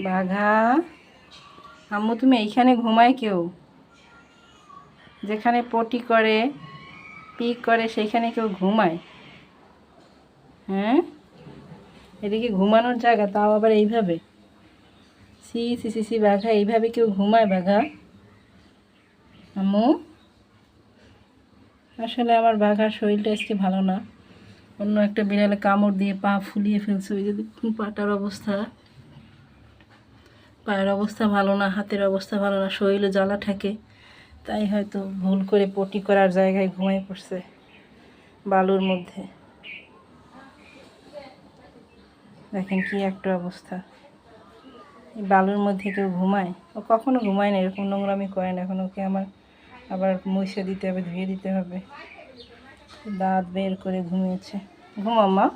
বাঘা আম্মু তুমি এইখানে ঘুমায় কেউ? যেখানে পটি করে পিক করে সেইখানে কেউ ঘুমায়? হ্যাঁ, এদিকে ঘুমানোর জায়গা, তাও আবার এইভাবে? সি সি সি সি বাঘা, এইভাবে কেউ ঘুমায় বাঘা? আম্মু আসলে আমার বাঘার শরীরটা আজকে ভালো না। অন্য একটা বিড়ালে কামড় দিয়ে পা ফুলিয়ে ফেলছে। ওই যদি পাটার অবস্থা, পায়ের অবস্থা ভালো না, হাতের অবস্থা ভালো না, শরীরে জ্বালা থাকে, তাই হয়তো ভুল করে পটি করার জায়গায় ঘুমাই পড়ছে বালুর মধ্যে। দেখেন কি একটা অবস্থা, এই বালুর মধ্যে কেউ ঘুমায়? ও কখনো ঘুমায় না, এরকম নোংরামি করে না। এখন ওকে আমার আবার মুছে দিতে হবে, ধুয়ে দিতে হবে। দাঁত বের করে ঘুমিয়েছে। ঘুমাও মা।